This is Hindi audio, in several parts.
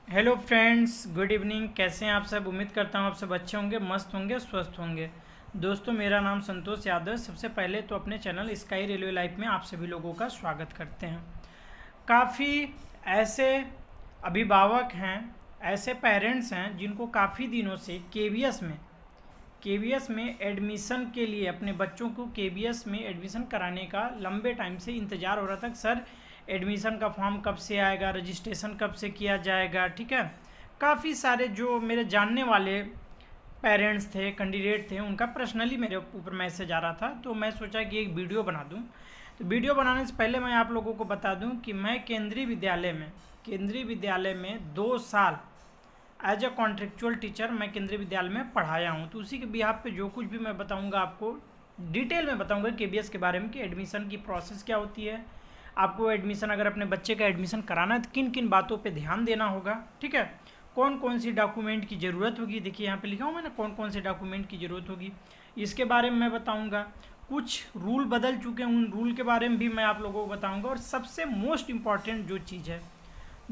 Hello friends, good evening. कैसे हैं आप सब? उम्मीद करता हूँ आप सब अच्छे होंगे, मस्त होंगे, स्वस्थ होंगे। दोस्तों, मेरा नाम संतोष यादव है। सबसे पहले तो अपने चैनल स्काई रेलवे लाइफ में आप सभी लोगों का स्वागत करते हैं। काफ़ी ऐसे अभिभावक हैं, ऐसे पेरेंट्स हैं जिनको काफ़ी दिनों से केवीएस में एडमिशन के लिए अपने बच्चों को केवीएस में एडमिशन कराने का लंबे टाइम से इंतज़ार हो रहा था। सर, एडमिशन का फॉर्म कब से आएगा, रजिस्ट्रेशन कब से किया जाएगा, ठीक है। काफ़ी सारे जो मेरे जानने वाले पेरेंट्स थे, कैंडिडेट थे, उनका पर्सनली मेरे ऊपर मैसेज आ रहा था, तो मैं सोचा कि एक वीडियो बना दूं। तो वीडियो बनाने से पहले मैं आप लोगों को बता दूं कि मैं केंद्रीय विद्यालय में 2 साल एज अ कॉन्ट्रेक्चुअल टीचर मैं केंद्रीय विद्यालय में पढ़ाया हूँ। तो उसी के बिहाफ पे जो कुछ भी मैं बताऊँगा आपको डिटेल में बताऊँगा केबीएस के बारे में कि एडमिशन की प्रोसेस क्या होती है। आपको एडमिशन, अगर अपने बच्चे का एडमिशन कराना है तो किन किन बातों पे ध्यान देना होगा, ठीक है। कौन कौन सी डॉक्यूमेंट की ज़रूरत होगी, देखिए यहाँ पे लिखा हूँ मैंने, कौन कौन से डॉक्यूमेंट की ज़रूरत होगी, इसके बारे में मैं बताऊँगा। कुछ रूल बदल चुके हैं, उन रूल के बारे में भी मैं आप लोगों को बताऊँगा। और सबसे मोस्ट इम्पॉर्टेंट जो चीज़ है,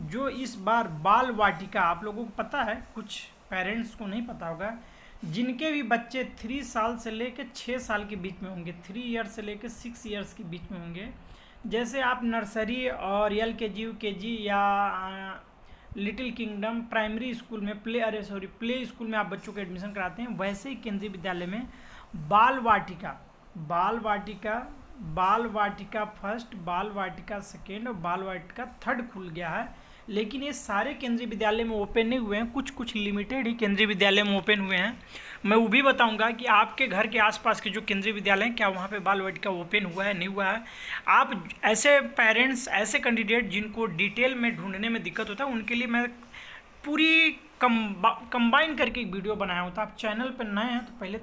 जो इस बार बाल वाटिका, आप लोगों को पता है, कुछ पेरेंट्स को नहीं पता होगा, जिनके भी बच्चे 3 साल से लेकर 6 साल के बीच में होंगे, 3 ईयर्स से लेकर 6 ईयर्स के बीच में होंगे। जैसे आप नर्सरी और एलकेजी यूकेजी या लिटिल किंगडम प्राइमरी स्कूल में प्ले स्कूल में आप बच्चों को एडमिशन कराते हैं, वैसे ही केंद्रीय विद्यालय में बाल वाटिका बाल वाटिका बाल वाटिका फर्स्ट, बाल वाटिका सेकेंड और बाल वाटिका थर्ड खुल गया है। लेकिन ये सारे केंद्रीय विद्यालय में ओपन नहीं हुए हैं, कुछ कुछ लिमिटेड ही केंद्रीय विद्यालय में ओपन हुए हैं। मैं वो भी बताऊंगा कि आपके घर के आसपास के जो केंद्रीय विद्यालय हैं, क्या वहाँ पे बाल वाटिका ओपन हुआ है, नहीं हुआ है। आप ऐसे पेरेंट्स, ऐसे कैंडिडेट जिनको डिटेल में ढूंढने में दिक्कत होता है, उनके लिए मैं पूरी कंबाइन करके एक वीडियो बनाया होता। आप चैनल पर नए हैं तो पहले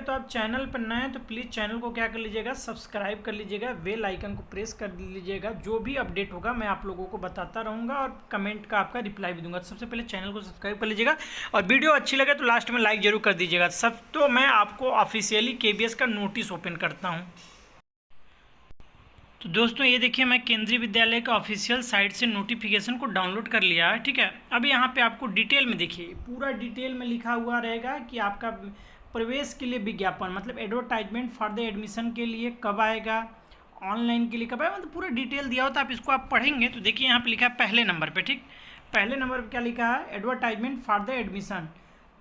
तो आप चैनल पर नए हैं तो प्लीज़ चैनल को क्या कर लीजिएगा, सब्सक्राइब कर लीजिएगा, बेल आइकन को प्रेस कर लीजिएगा। जो भी अपडेट होगा मैं आप लोगों को बताता रहूँगा और कमेंट का आपका रिप्लाई भी दूंगा। तो सबसे पहले चैनल को सब्सक्राइब कर लीजिएगा और वीडियो अच्छी लगे तो लास्ट में लाइक जरूर कर दीजिएगा। सब तो मैं आपको ऑफिशियली केबीएस का नोटिस ओपन करता हूँ। तो दोस्तों, ये देखिए, मैं केंद्रीय विद्यालय का ऑफिशियल साइट से नोटिफिकेशन को डाउनलोड कर लिया है, ठीक है। अब यहाँ पे आपको डिटेल में देखिए, पूरा डिटेल में लिखा हुआ रहेगा कि आपका प्रवेश के लिए विज्ञापन, मतलब एडवर्टाइजमेंट फॉर द एडमिशन के लिए कब आएगा, ऑनलाइन के लिए कब आएगा, मतलब पूरा डिटेल दिया होता है। आप इसको आप पढ़ेंगे तो देखिए यहाँ पे लिखा है पहले नंबर पे, ठीक, पहले नंबर पे क्या लिखा है, एडवर्टाइजमेंट फॉर द एडमिशन।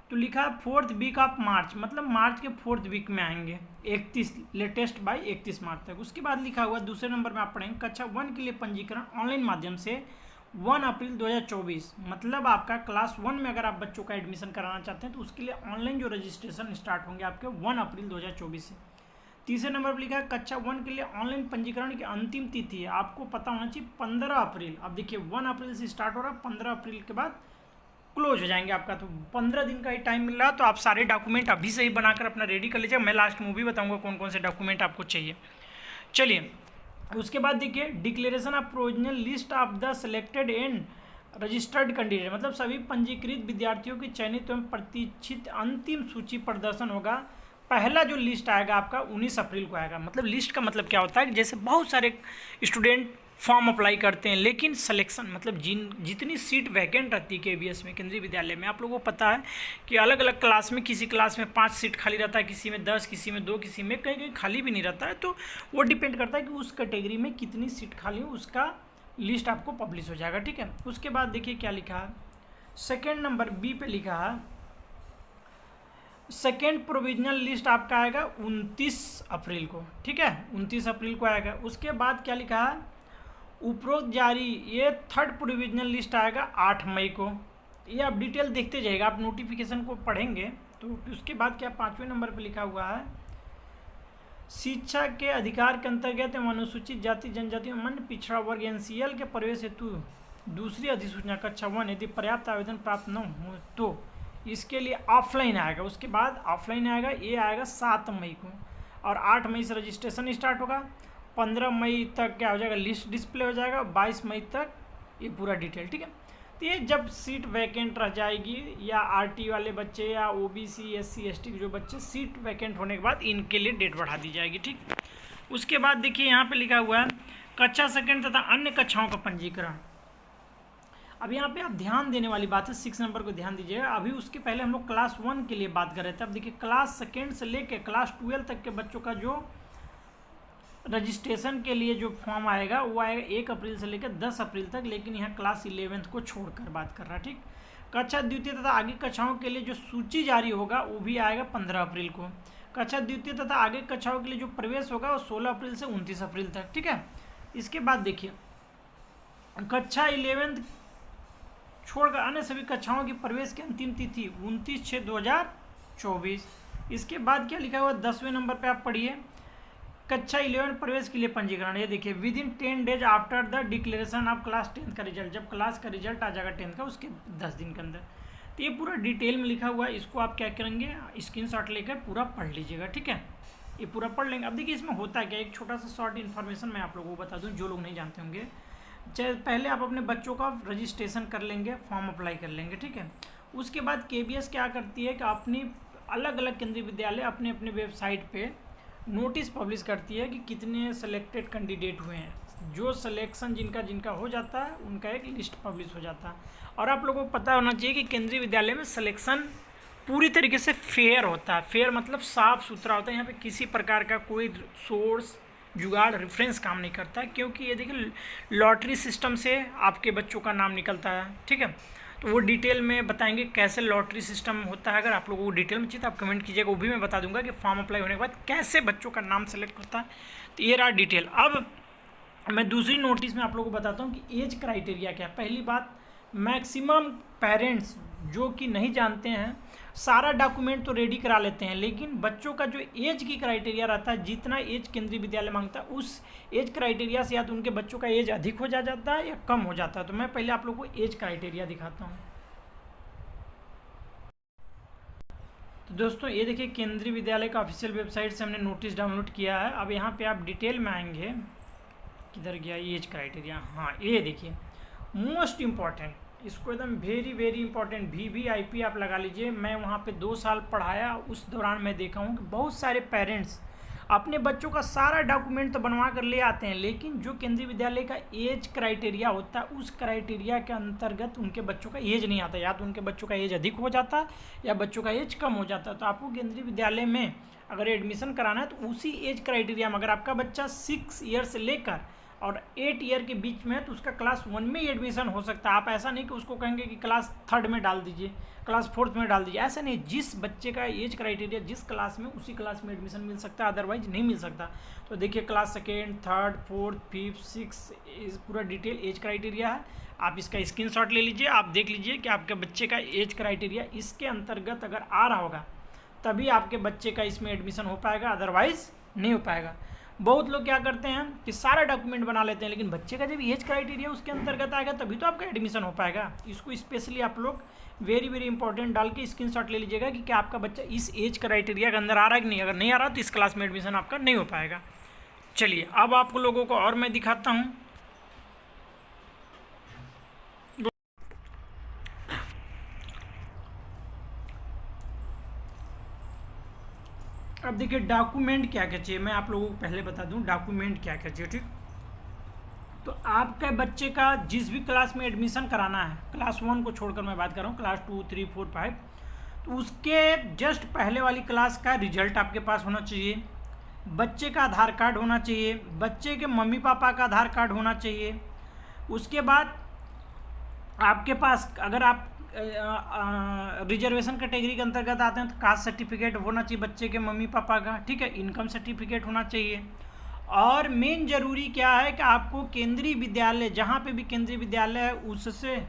तो लिखा है 4th वीक ऑफ मार्च, मतलब मार्च के 4th वीक में आएंगे, 31 लेटेस्ट बाई 31 मार्च तक। उसके बाद लिखा हुआ दूसरे नंबर में आप पढ़ेंगे कक्षा 1 के लिए पंजीकरण ऑनलाइन माध्यम से 1 अप्रैल 2024, मतलब आपका क्लास 1 में अगर आप बच्चों का एडमिशन कराना चाहते हैं तो उसके लिए ऑनलाइन जो रजिस्ट्रेशन स्टार्ट होंगे आपके 1 अप्रैल 2024 से। तीसरे नंबर पर लिखा है कक्षा 1 के लिए ऑनलाइन पंजीकरण की अंतिम तिथि है, आपको पता होना चाहिए 15 अप्रैल। अब देखिए 1 अप्रैल से स्टार्ट हो रहा है, 15 अप्रैल के बाद क्लोज हो जाएंगे आपका। तो 15 दिन का ही टाइम मिल रहा है, तो आप सारे डॉक्यूमेंट अभी से ही बनाकर अपना रेडी कर लीजिए। मैं लास्ट में भी बताऊंगा कौन कौन से डॉक्यूमेंट आपको चाहिए। चलिए, उसके बाद देखिए, declaration of provisional list of the selected and registered candidate, मतलब सभी पंजीकृत विद्यार्थियों की चयनित एवं प्रतीक्षित अंतिम सूची प्रदर्शन होगा। पहला जो लिस्ट आएगा आपका 19 अप्रैल को आएगा। मतलब लिस्ट का मतलब क्या होता है कि जैसे बहुत सारे स्टूडेंट फॉर्म अप्लाई करते हैं, लेकिन सिलेक्शन, मतलब जितनी सीट वैकेंट रहती है केवीएस में, केंद्रीय विद्यालय में, आप लोगों को पता है कि अलग अलग क्लास में, किसी क्लास में 5 सीट खाली रहता है, किसी में 10, किसी में 2, किसी में कहीं कहीं खाली भी नहीं रहता है। तो वो डिपेंड करता है कि उस कैटेगरी में कितनी सीट खाली हो, उसका लिस्ट आपको पब्लिश हो जाएगा, ठीक है। उसके बाद देखिए क्या लिखा है, सेकेंड नंबर बी पे लिखा है, सेकेंड प्रोविजनल लिस्ट आपका आएगा 29 अप्रैल को, ठीक है, 29 अप्रैल को आएगा। उसके बाद क्या लिखा है, उपरोक्त जारी ये थर्ड प्रोविजनल लिस्ट आएगा 8 मई को। ये आप डिटेल देखते जाइएगा, आप नोटिफिकेशन को पढ़ेंगे तो। उसके बाद क्या 5वें नंबर पर लिखा हुआ है, शिक्षा के अधिकार के अंतर्गत एवं अनुसूचित जाति जनजाति एवं अन्य पिछड़ा वर्ग एनसीएल के प्रवेश हेतु दूसरी अधिसूचना कक्षा 1 यदि पर्याप्त आवेदन प्राप्त न हो तो इसके लिए ऑफलाइन आएगा। उसके बाद ऑफलाइन आएगा, ये आएगा 7 मई को, और 8 मई से रजिस्ट्रेशन स्टार्ट होगा। 15 मई तक क्या हो जाएगा, लिस्ट डिस्प्ले हो जाएगा, 22 मई तक ये पूरा डिटेल, ठीक है। तो ये जब सीट वैकेंट रह जाएगी या आरटी वाले बच्चे या ओबीसी एससी एसटी के जो बच्चे, सीट वैकेंट होने के बाद इनके लिए डेट बढ़ा दी जाएगी। ठीक, उसके बाद देखिए यहाँ पे लिखा हुआ है कक्षा सेकंड तथा अन्य कक्षाओं का पंजीकरण। अब यहाँ पे आप ध्यान देने वाली बात है, 6 नंबर को ध्यान दीजिएगा। अभी उसके पहले हम लोग क्लास 1 के लिए बात कर रहे थे। अब देखिए क्लास सेकेंड से लेके क्लास 12 तक के बच्चों का जो रजिस्ट्रेशन के लिए जो फॉर्म आएगा वो आएगा 1 अप्रैल से लेकर 10 अप्रैल तक, लेकिन यहाँ क्लास 11 को छोड़कर बात कर रहा है। ठीक, कक्षा द्वितीय तथा आगे कक्षाओं के लिए जो सूची जारी होगा वो भी आएगा 15 अप्रैल को। कक्षा द्वितीय तथा आगे कक्षाओं के लिए जो प्रवेश होगा वो 16 अप्रैल से 29 अप्रैल तक। ठीक है, इसके बाद देखिए कक्षा 11 छोड़कर अन्य सभी कक्षाओं की प्रवेश की अंतिम तिथि 29/6/2024। इसके बाद क्या लिखा हुआ 10वें नंबर पे आप पढ़िए, कक्षा 11 प्रवेश के लिए पंजीकरण। ये देखिए with in 10 days after the declaration of class 10 का रिजल्ट, जब क्लास का रिजल्ट आ जाएगा 10 का उसके 10 दिन के अंदर। तो ये पूरा डिटेल में लिखा हुआ है, इसको आप क्या करेंगे स्क्रीनशॉट लेकर पूरा पढ़ लीजिएगा। ठीक है, ये पूरा पढ़ लेंगे। अब देखिए इसमें होता क्या, एक छोटा सा शॉर्ट इन्फॉर्मेशन मैं आप लोगों को बता दूं जो लोग नहीं जानते होंगे। पहले आप अपने बच्चों का रजिस्ट्रेशन कर लेंगे, फॉर्म अप्लाई कर लेंगे। ठीक है, उसके बाद केबीएस क्या करती है कि अपनी अलग अलग केंद्रीय विद्यालय अपने अपने वेबसाइट पे नोटिस पब्लिश करती है कि कितने सेलेक्टेड कैंडिडेट हुए हैं। जो सिलेक्शन जिनका जिनका हो जाता है उनका एक लिस्ट पब्लिश हो जाता है। और आप लोगों को पता होना चाहिए कि केंद्रीय विद्यालय में सिलेक्शन पूरी तरीके से फेयर होता है। फेयर मतलब साफ सुथरा होता है, यहाँ पे किसी प्रकार का कोई सोर्स जुगाड़ रेफरेंस काम नहीं करता, क्योंकि ये देखिए लॉटरी सिस्टम से आपके बच्चों का नाम निकलता है। ठीक है, तो वो डिटेल में बताएंगे कैसे लॉटरी सिस्टम होता है। अगर आप लोगों को डिटेल में चाहिए तो आप कमेंट कीजिएगा, वो भी मैं बता दूंगा कि फॉर्म अप्लाई होने के बाद कैसे बच्चों का नाम सेलेक्ट होता है। तो ये रहा डिटेल। अब मैं दूसरी नोटिस में आप लोगों को बताता हूँ कि एज क्राइटेरिया क्या है। पहली बात, मैक्सिमम पेरेंट्स जो कि नहीं जानते हैं, सारा डॉक्यूमेंट तो रेडी करा लेते हैं, लेकिन बच्चों का जो एज की क्राइटेरिया रहता है, जितना एज केंद्रीय विद्यालय मांगता है उस एज क्राइटेरिया से या तो उनके बच्चों का एज अधिक हो जाता है या कम हो जाता है। तो मैं पहले आप लोगों को एज क्राइटेरिया दिखाता हूँ। तो दोस्तों ये देखिए केंद्रीय विद्यालय का ऑफिशियल वेबसाइट से हमने नोटिस डाउनलोड किया है। अब यहाँ पे आप डिटेल में आएंगे, किधर गया एज क्राइटेरिया, हाँ ये देखिए मोस्ट इम्पॉर्टेंट, इसको एकदम वेरी वेरी इंपॉर्टेंट VVIP आप लगा लीजिए। मैं वहाँ पे 2 साल पढ़ाया, उस दौरान मैं देखा हूँ कि बहुत सारे पेरेंट्स अपने बच्चों का सारा डॉक्यूमेंट तो बनवा कर ले आते हैं, लेकिन जो केंद्रीय विद्यालय का एज क्राइटेरिया होता है उस क्राइटेरिया के अंतर्गत उनके बच्चों का एज नहीं आता, या तो उनके बच्चों का एज अधिक हो जाता है या बच्चों का एज कम हो जाता है। तो आपको केंद्रीय विद्यालय में अगर एडमिशन कराना है तो उसी एज क्राइटेरिया में, अगर आपका बच्चा 6 ईयर से लेकर और 8 ईयर के बीच में, तो उसका क्लास 1 में ही एडमिशन हो सकता है। आप ऐसा नहीं कि उसको कहेंगे कि क्लास 3rd में डाल दीजिए, क्लास 4th में डाल दीजिए, ऐसा नहीं। जिस बच्चे का एज क्राइटेरिया जिस क्लास में, उसी क्लास में एडमिशन मिल सकता है, अदरवाइज नहीं मिल सकता। तो देखिए class 2nd, 3rd, 4th, 5th, 6th पूरा डिटेल एज क्राइटेरिया है। आप इसका स्क्रीनशॉट ले लीजिए, आप देख लीजिए कि आपके बच्चे का एज क्राइटेरिया इसके अंतर्गत अगर आ रहा होगा तभी आपके बच्चे का इसमें एडमिशन हो पाएगा, अदरवाइज नहीं हो पाएगा। बहुत लोग क्या करते हैं कि सारा डॉक्यूमेंट बना लेते हैं, लेकिन बच्चे का जब एज क्राइटेरिया उसके अंतर्गत आएगा तभी तो आपका एडमिशन हो पाएगा। इसको स्पेशली आप लोग वेरी वेरी इंपॉर्टेंट डाल के स्क्रीनशॉट ले लीजिएगा कि क्या आपका बच्चा इस एज क्राइटेरिया के अंदर आ रहा है कि नहीं। अगर नहीं आ रहा तो इस क्लास में एडमिशन आपका नहीं हो पाएगा। चलिए अब आपको लोगों को और मैं दिखाता हूँ। अब देखिए डॉक्यूमेंट क्या क्या चाहिए, मैं आप लोगों को पहले बता दूं डॉक्यूमेंट क्या क्या चाहिए। ठीक, तो आपके बच्चे का जिस भी क्लास में एडमिशन कराना है, क्लास 1 को छोड़कर मैं बात कर रहा हूँ, क्लास 2, 3, 4, 5, तो उसके जस्ट पहले वाली क्लास का रिजल्ट आपके पास होना चाहिए, बच्चे का आधार कार्ड होना चाहिए, बच्चे के मम्मी पापा का आधार कार्ड होना चाहिए। उसके बाद आपके पास अगर आप रिजर्वेशन कैटेगरी के अंतर्गत आते हैं तो कास्ट सर्टिफिकेट होना चाहिए बच्चे के मम्मी पापा का। ठीक है, इनकम सर्टिफिकेट होना चाहिए। और मेन जरूरी क्या है कि आपको केंद्रीय विद्यालय, जहाँ पे भी केंद्रीय विद्यालय है उससे,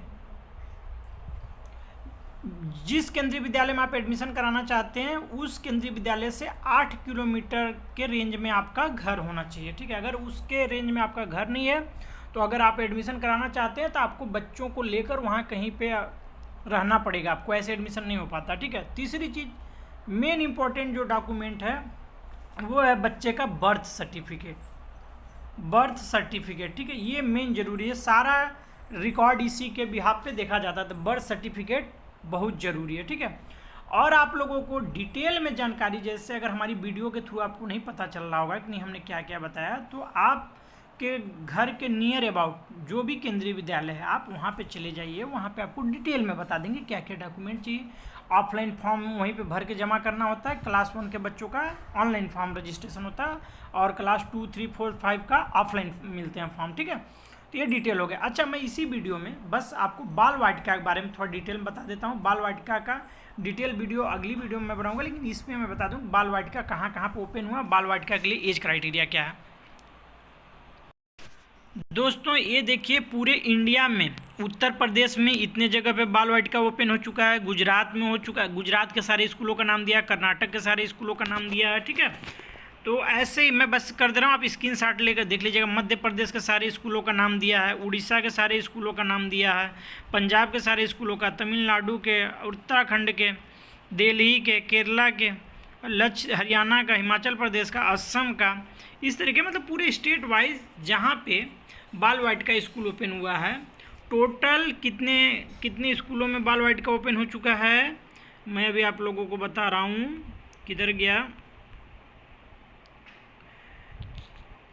जिस केंद्रीय विद्यालय में आप एडमिशन कराना चाहते हैं उस केंद्रीय विद्यालय से 8 किलोमीटर के रेंज में आपका घर होना चाहिए। ठीक है, अगर उसके रेंज में आपका घर नहीं है तो अगर आप एडमिशन कराना चाहते हैं तो आपको बच्चों को लेकर वहाँ कहीं पे रहना पड़ेगा, आपको ऐसे एडमिशन नहीं हो पाता। ठीक है, तीसरी चीज़ मेन इंपॉर्टेंट जो डॉक्यूमेंट है वो है बच्चे का बर्थ सर्टिफिकेट। बर्थ सर्टिफिकेट, ठीक है, ये मेन जरूरी है। सारा रिकॉर्ड इसी के बिहाफ पे देखा जाता है। तो बर्थ सर्टिफिकेट बहुत ज़रूरी है, ठीक है। और आप लोगों को डिटेल में जानकारी, जैसे अगर हमारी वीडियो के थ्रू आपको नहीं पता चल रहा होगा कि नहीं हमने क्या क्या बताया, तो आप के घर के नियर अबाउट जो भी केंद्रीय विद्यालय है आप वहाँ पे चले जाइए, वहाँ पे आपको डिटेल में बता देंगे क्या क्या डॉक्यूमेंट चाहिए। ऑफलाइन फॉर्म वहीं पे भर के जमा करना होता है, क्लास 1 के बच्चों का ऑनलाइन फॉर्म रजिस्ट्रेशन होता है, और क्लास 2, 3, 4, 5 का ऑफलाइन मिलते हैं फॉर्म, ठीक है। तो ये डिटेल हो गया। अच्छा, मैं इसी वीडियो में बस आपको बाल वाटिका के बारे में थोड़ा डिटेल में बता देता हूँ। बाल वाटिका का डिटेल वीडियो अगली वीडियो में मैं बनाऊंगा, लेकिन इसमें मैं बता दूँ बाल वाटिका कहाँ कहाँ पर ओपन हुआ, बाल वाटिका के लिए एज क्राइटेरिया क्या है। दोस्तों ये देखिए, पूरे इंडिया में उत्तर प्रदेश में इतने जगह पे बाल वाटिका ओपन हो चुका है, गुजरात में हो चुका है, गुजरात के सारे स्कूलों का नाम दिया है, कर्नाटक के सारे स्कूलों का नाम दिया है, ठीक है। तो ऐसे ही मैं बस कर दे रहा हूँ, आप स्क्रीनशॉट लेकर देख लीजिएगा। मध्य प्रदेश के सारे स्कूलों का नाम दिया है, उड़ीसा के सारे स्कूलों का नाम दिया है, पंजाब के सारे स्कूलों का, तमिलनाडु के, उत्तराखंड के, दिल्ली के, केरला के, हरियाणा का, हिमाचल प्रदेश का, असम का, इस तरीके मतलब पूरे स्टेट वाइज जहाँ पे बाल वाटिका स्कूल ओपन हुआ है। टोटल कितने स्कूलों में बाल वाटिका ओपन हो चुका है, मैं अभी आप लोगों को बता रहा हूँ। किधर गया,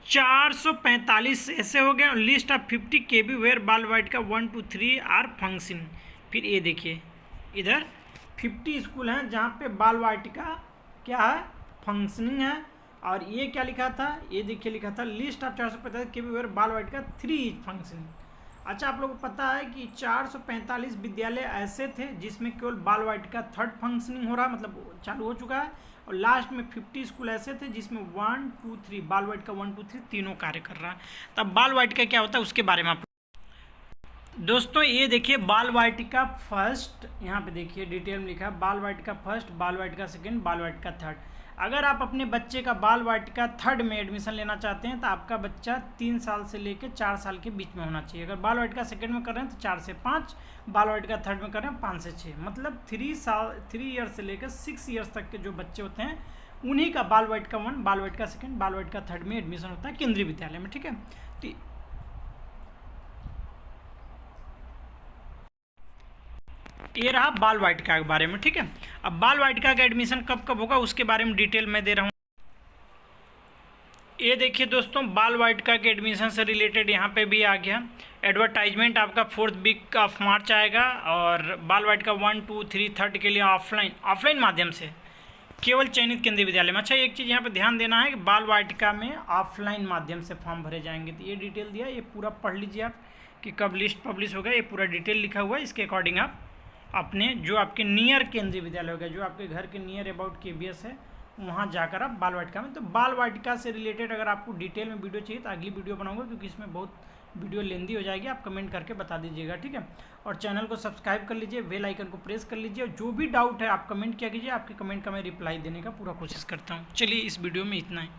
445 ऐसे हो गया। लिस्ट ऑफ 50 KB वेयर बाल वाटिका 1 to 3 आर फंक्शन। फिर ये देखिए, इधर 50 स्कूल हैं जहाँ पे बाल वाटिका क्या है, फंक्शनिंग है। और ये क्या लिखा था, ये देखिए लिखा था लिस्ट ऑफ 445 KB वेयर बाल वाटिका 3 इज फंक्शनिंग। अच्छा, आप लोगों को पता है कि 445 विद्यालय ऐसे थे जिसमें केवल बाल वाटिका 3rd फंक्शनिंग हो रहा, मतलब चालू हो चुका है, और लास्ट में 50 स्कूल ऐसे थे जिसमें 1, 2, 3 बाल वाटिका 1, 2, 3 तीनों कार्य कर रहा है। तब बाल वाटिका क्या होता है उसके बारे में आप दोस्तों ये देखिए, बाल वाटिका फर्स्ट, यहाँ पे देखिए डिटेल में लिखा है बाल वाटिका फर्स्ट, बाल वाटिका सेकेंड, बाल वाटिका थर्ड। अगर आप अपने बच्चे का बाल वाटिका 3rd में एडमिशन लेना चाहते हैं तो आपका बच्चा 3 साल से लेकर 4 साल के बीच में होना चाहिए। अगर बाल वाटिका 2nd में कर रहे हैं तो 4 से 5, बाल वाटिका 3rd में कर रहे हैं 5 से 6, मतलब 3 ईयर्स से लेकर 6 ईयर्स तक के जो बच्चे होते हैं उन्हीं का बाल वाटिका 1, बाल वाटिका 2, बाल वाटिका 3rd में एडमिशन होता है केंद्रीय विद्यालय में, ठीक है। तो ये रहा बाल वाटिका के बारे में, ठीक है। अब बाल वाटिका का एडमिशन कब कब होगा उसके बारे में डिटेल में दे रहा हूँ। ये देखिए दोस्तों, बाल वाटिका के एडमिशन से रिलेटेड यहाँ पे भी आ गया एडवर्टाइजमेंट। आपका 4th वीक ऑफ मार्च आएगा, और बाल वाटिका 1, 2, 3, 3rd के लिए ऑफलाइन माध्यम से केवल चयनित केंद्रीय विद्यालय में। अच्छा, एक चीज़ यहाँ पे ध्यान देना है कि बाल वाटिका में ऑफलाइन माध्यम से फॉर्म भरे जाएंगे। तो ये डिटेल दिया, ये पूरा पढ़ लीजिए आप कि कब लिस्ट पब्लिश होगा, ये पूरा डिटेल लिखा हुआ है। इसके अकॉर्डिंग आप अपने जो आपके नियर केंद्रीय विद्यालय होगा, जो आपके घर के नियर अबाउट KBS है, वहाँ जाकर आप बाल वाटिका में। तो बाल वाटिका से रिलेटेड अगर आपको डिटेल में वीडियो चाहिए तो अगली वीडियो बनाऊंगा, क्योंकि इसमें बहुत वीडियो लेंदी हो जाएगी। आप कमेंट करके बता दीजिएगा, ठीक है। और चैनल को सब्सक्राइब कर लीजिए, बेल आइकन को प्रेस कर लीजिए। जो भी डाउट है आप कमेंट किया कीजिए, आपके कमेंट का मैं रिप्लाई देने का पूरा कोशिश करता हूँ। चलिए, इस वीडियो में इतना ही।